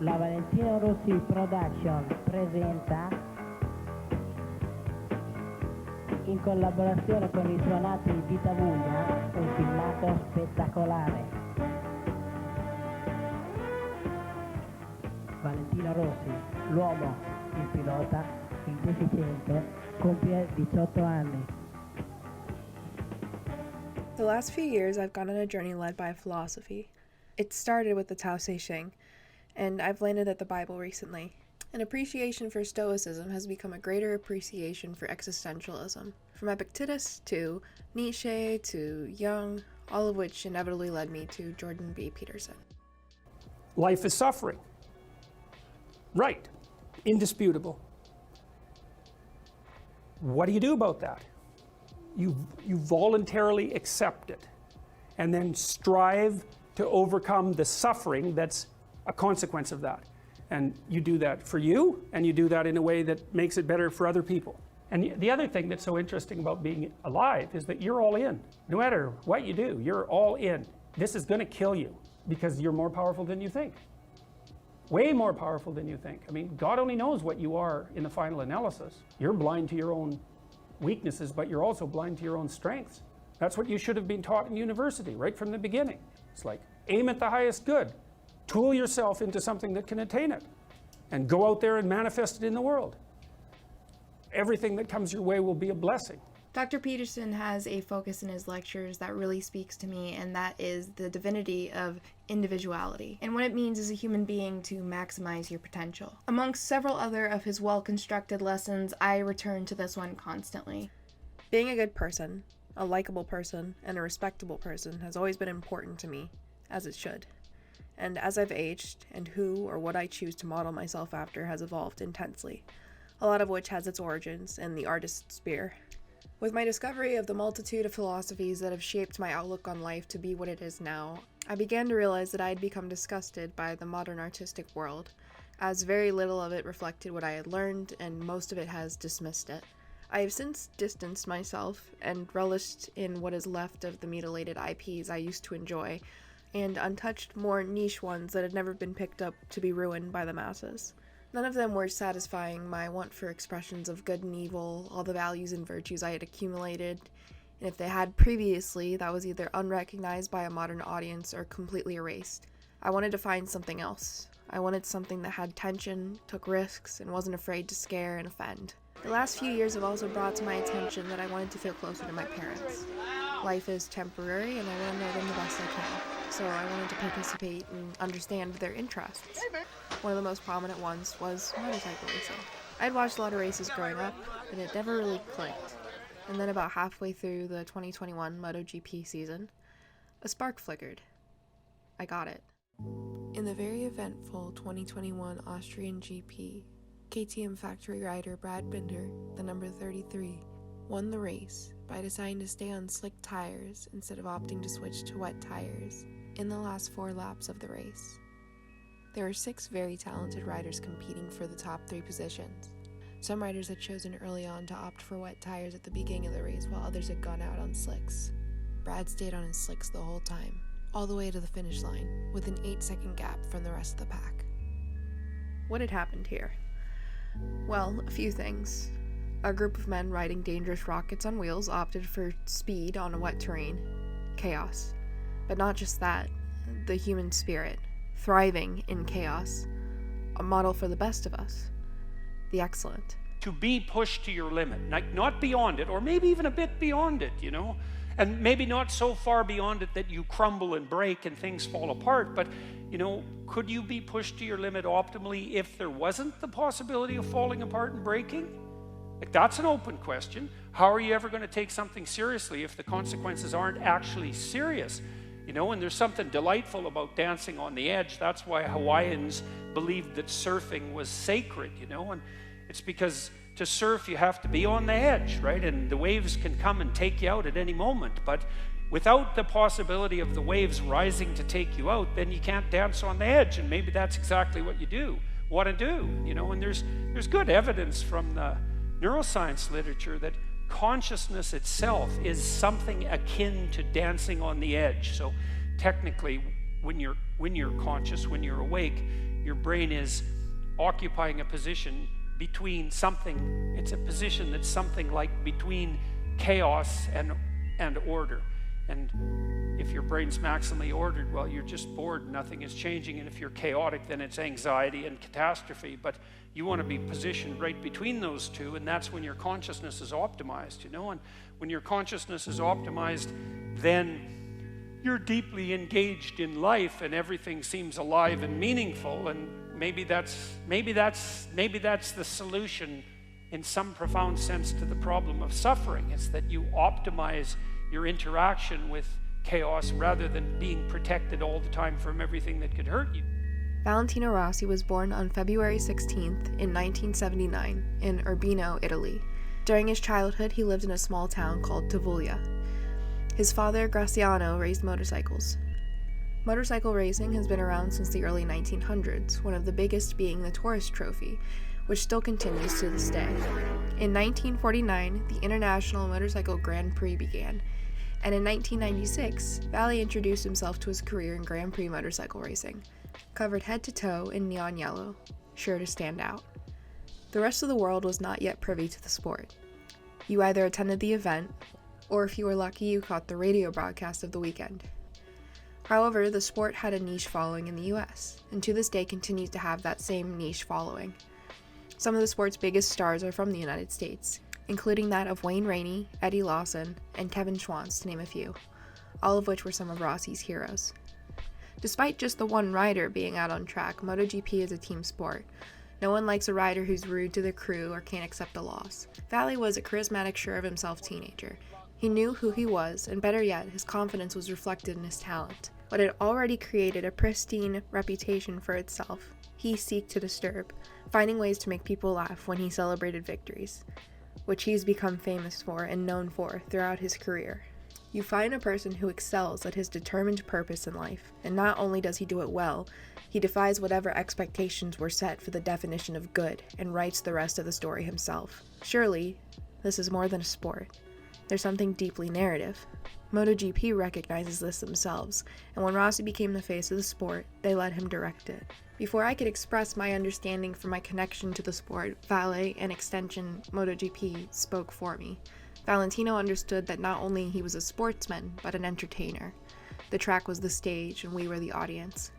La Valentino Rossi Production presenta, in collaborazione con i suonati di Tavuglia, un filmato spettacolare. Valentino Rossi, l'uomo, il pilota, il deficiente, compie 18 anni. The last few years, I've gone on a journey led by a philosophy. It started with the Tao Te Ching, and I've landed at the Bible recently. An appreciation for Stoicism has become a greater appreciation for existentialism. From Epictetus to Nietzsche to Jung, all of which inevitably led me to Jordan B. Peterson. Life is suffering. Right. Indisputable. What do you do about that? You voluntarily accept it and then strive to overcome the suffering that's a consequence of that. And you do that for you, and you do that in a way that makes it better for other people. And the other thing that's so interesting about being alive is that you're all in. No matter what you do, you're all in. This is going to kill you because you're more powerful than you think. Way more powerful than you think. I mean, God only knows what you are in the final analysis. You're blind to your own weaknesses, but you're also blind to your own strengths. That's what you should have been taught in university right from the beginning. It's like, aim at the highest good. Tool yourself into something that can attain it. And go out there and manifest it in the world. Everything that comes your way will be a blessing. Dr. Peterson has a focus in his lectures that really speaks to me, and that is the divinity of individuality and what it means as a human being to maximize your potential. Amongst several other of his well-constructed lessons, I return to this one constantly. Being a good person, a likable person, and a respectable person has always been important to me, as it should. And as I've aged, and who or what I choose to model myself after has evolved intensely, a lot of which has its origins in the artist's sphere. With my discovery of the multitude of philosophies that have shaped my outlook on life to be what it is now, I began to realize that I had become disgusted by the modern artistic world, as very little of it reflected what I had learned, and most of it has dismissed it. I have since distanced myself and relished in what is left of the mutilated IPs I used to enjoy, and untouched more niche ones that had never been picked up to be ruined by the masses. None of them were satisfying my want for expressions of good and evil, all the values and virtues I had accumulated, and if they had previously, that was either unrecognized by a modern audience or completely erased. I wanted to find something else. I wanted something that had tension, took risks, and wasn't afraid to scare and offend. The last few years have also brought to my attention that I wanted to feel closer to my parents. Life is temporary, and I want to know them the best I can. So I wanted to participate and understand their interests. One of the most prominent ones was motorcycle racing. I'd watched a lot of races growing up, but it never really clicked. And then about halfway through the 2021 MotoGP season, a spark flickered. I got it. In the very eventful 2021 Austrian GP, KTM factory rider Brad Binder, the number 33, won the race by deciding to stay on slick tires instead of opting to switch to wet tires in the last 4 laps of the race. There were 6 very talented riders competing for the top 3 positions. Some riders had chosen early on to opt for wet tires at the beginning of the race, while others had gone out on slicks. Brad stayed on his slicks the whole time, all the way to the finish line, with an 8-second gap from the rest of the pack. What had happened here? Well, a few things. A group of men riding dangerous rockets on wheels opted for speed on a wet terrain. Chaos. But not just that. The human spirit. Thriving in chaos. A model for the best of us. The excellent. To be pushed to your limit, like not beyond it, or maybe even a bit beyond it, you know? And maybe not so far beyond it that you crumble and break and things fall apart, but, you know, could you be pushed to your limit optimally if there wasn't the possibility of falling apart and breaking? Like, that's an open question. How are you ever going to take something seriously if the consequences aren't actually serious? You know, and there's something delightful about dancing on the edge. That's why Hawaiians believed that surfing was sacred, you know, and it's because to surf you have to be on the edge, right? And the waves can come and take you out at any moment, but without the possibility of the waves rising to take you out, then you can't dance on the edge, and maybe that's exactly what you want to do, you know, and there's good evidence from the neuroscience literature that consciousness itself is something akin to dancing on the edge. So technically, when you're conscious, when you're awake, your brain is occupying a position between something. It's a position that's something like between chaos and order. And if your brain's maximally ordered, well, you're just bored, nothing is changing. And if you're chaotic, then it's anxiety and catastrophe. But you want to be positioned right between those two, and that's when your consciousness is optimized, you know. And when your consciousness is optimized, then you're deeply engaged in life, and everything seems alive and meaningful. And maybe that's the solution in some profound sense to the problem of suffering. It's that you optimize your interaction with chaos rather than being protected all the time from everything that could hurt you. Valentino Rossi was born on February 16th in 1979 in Urbino, Italy. During his childhood, he lived in a small town called Tavullia. His father, Graziano, raced motorcycles. Motorcycle racing has been around since the early 1900s, one of the biggest being the Tourist Trophy, which still continues to this day. In 1949, the International Motorcycle Grand Prix began, and in 1996, Valley introduced himself to his career in Grand Prix motorcycle racing, covered head to toe in neon yellow, sure to stand out. The rest of the world was not yet privy to the sport. You either attended the event, or if you were lucky, you caught the radio broadcast of the weekend. However, the sport had a niche following in the US, and to this day continues to have that same niche following. Some of the sport's biggest stars are from the United States, including that of Wayne Rainey, Eddie Lawson, and Kevin Schwantz, to name a few, all of which were some of Rossi's heroes. Despite just the one rider being out on track, MotoGP is a team sport. No one likes a rider who's rude to the crew or can't accept a loss. Valley was a charismatic, sure-of-himself teenager. He knew who he was, and better yet, his confidence was reflected in his talent. What had already created a pristine reputation for itself, he seeked to disturb, finding ways to make people laugh when he celebrated victories, which he's become famous for and known for throughout his career. You find a person who excels at his determined purpose in life, and not only does he do it well, he defies whatever expectations were set for the definition of good and writes the rest of the story himself. Surely, this is more than a sport. There's something deeply narrative. MotoGP recognizes this themselves, and when Rossi became the face of the sport, they let him direct it. Before I could express my understanding for my connection to the sport, Vale, and extension MotoGP, spoke for me. Valentino understood that not only he was a sportsman, but an entertainer. The track was the stage, and we were the audience.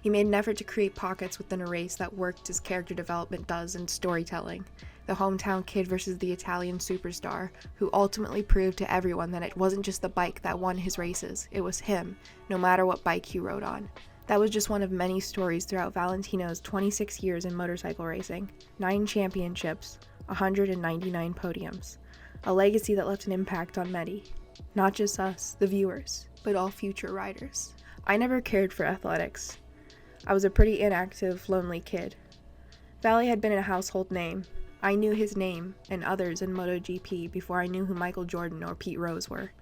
He made an effort to create pockets within a race that worked as character development does in storytelling. The hometown kid versus the Italian superstar, who ultimately proved to everyone that it wasn't just the bike that won his races, it was him, no matter what bike he rode on. That was just one of many stories throughout Valentino's 26 years in motorcycle racing, 9 championships, 199 podiums, a legacy that left an impact on many, not just us, the viewers, but all future riders. I never cared for athletics. I was a pretty inactive, lonely kid. Valley had been a household name. I knew his name and others in MotoGP before I knew who Michael Jordan or Pete Rose were.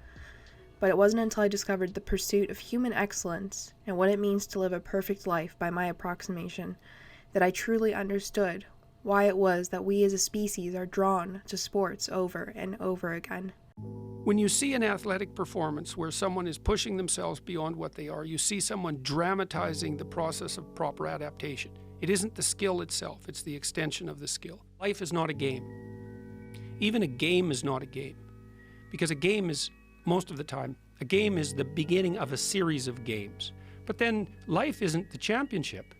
But it wasn't until I discovered the pursuit of human excellence and what it means to live a perfect life by my approximation that I truly understood why it was that we as a species are drawn to sports over and over again. When you see an athletic performance where someone is pushing themselves beyond what they are, you see someone dramatizing the process of proper adaptation. It isn't the skill itself, it's the extension of the skill. Life is not a game. Even a game is not a game. Because a game is, most of the time, a game is the beginning of a series of games. But then life isn't the championship.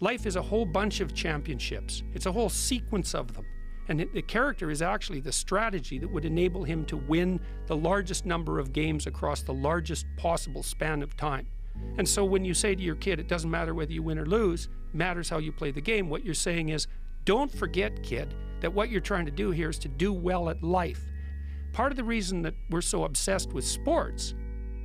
Life is a whole bunch of championships. It's a whole sequence of them. And the character is actually the strategy that would enable him to win the largest number of games across the largest possible span of time. And so when you say to your kid, it doesn't matter whether you win or lose, it matters how you play the game, what you're saying is, don't forget, kid, that what you're trying to do here is to do well at life. Part of the reason that we're so obsessed with sports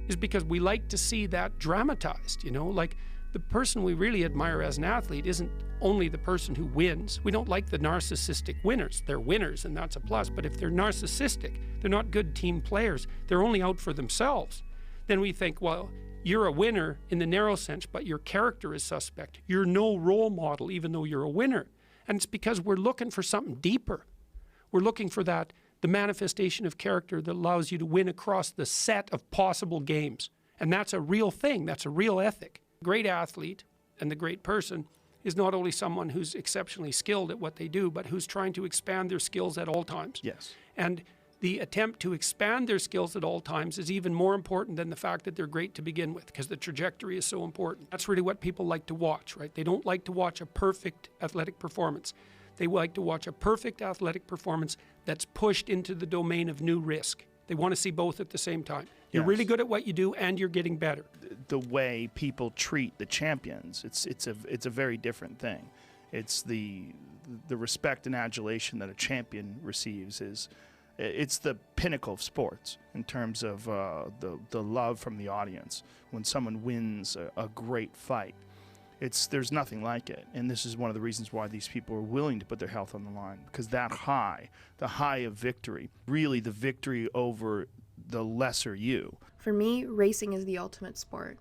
is because we like to see that dramatized, like the person we really admire as an athlete isn't only the person who wins. We don't like the narcissistic winners. They're winners, and that's a plus. But if they're narcissistic, they're not good team players. They're only out for themselves. Then we think, well, you're a winner in the narrow sense, but your character is suspect. You're no role model, even though you're a winner. And it's because we're looking for something deeper. We're looking for the manifestation of character that allows you to win across the set of possible games. And that's a real thing. That's a real ethic. The great athlete and the great person is not only someone who's exceptionally skilled at what they do, but who's trying to expand their skills at all times. Yes. And the attempt to expand their skills at all times is even more important than the fact that they're great to begin with, because the trajectory is so important. That's really what people like to watch, right? They don't like to watch a perfect athletic performance. They like to watch a perfect athletic performance that's pushed into the domain of new risk. They want to see both at the same time. You're Yes. really good at what you do, and you're getting better. The way people treat the champions, it's a very different thing. It's the respect and adulation that a champion receives it's the pinnacle of sports in terms of the love from the audience. When someone wins a great fight, there's nothing like it. And this is one of the reasons why these people are willing to put their health on the line, because that high, the high of victory, really the victory over the lesser you. For me, racing is the ultimate sport.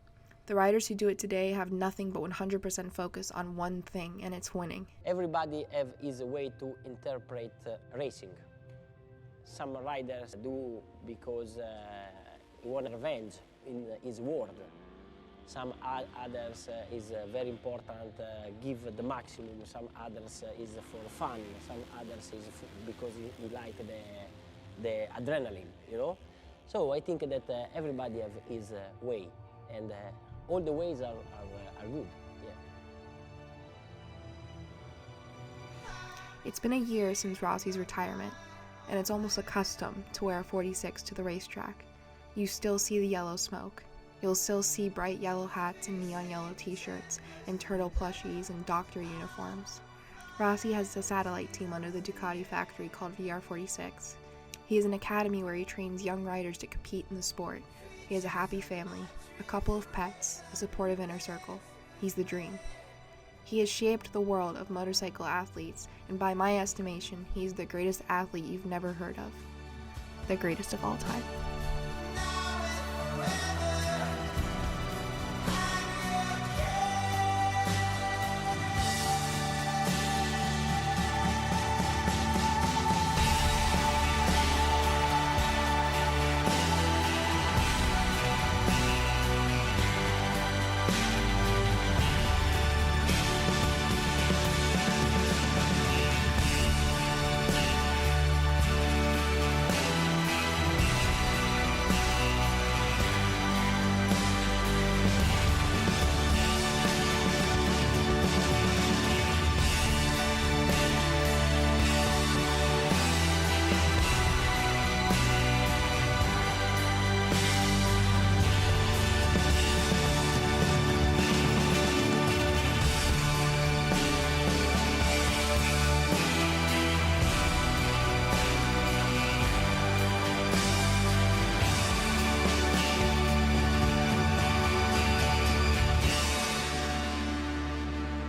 The riders who do it today have nothing but 100% focus on one thing, and it's winning. Everybody have his way to interpret racing. Some riders do because he want revenge in his world. Some others is very important, give the maximum. Some others is for fun. Some others is because he like the adrenaline, you know. So I think that everybody have his way, and all the ways are good. Yeah. It's been a year since Rossi's retirement, and it's almost a custom to wear a 46 to the racetrack. You still see the yellow smoke. You'll still see bright yellow hats and neon yellow t-shirts and turtle plushies and doctor uniforms. Rossi has a satellite team under the Ducati factory called VR46. He has an academy where he trains young riders to compete in the sport. He has a happy family, a couple of pets, a supportive inner circle. He's the dream. He has shaped the world of motorcycle athletes, and by my estimation, he's the greatest athlete you've never heard of. The greatest of all time.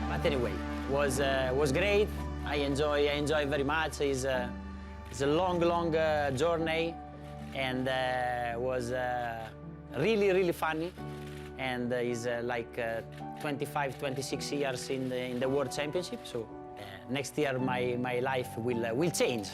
But anyway, was great. I enjoy very much. It's a long journey, and was really funny. And is like 25, 26 years in the World Championship. So next year my life will change.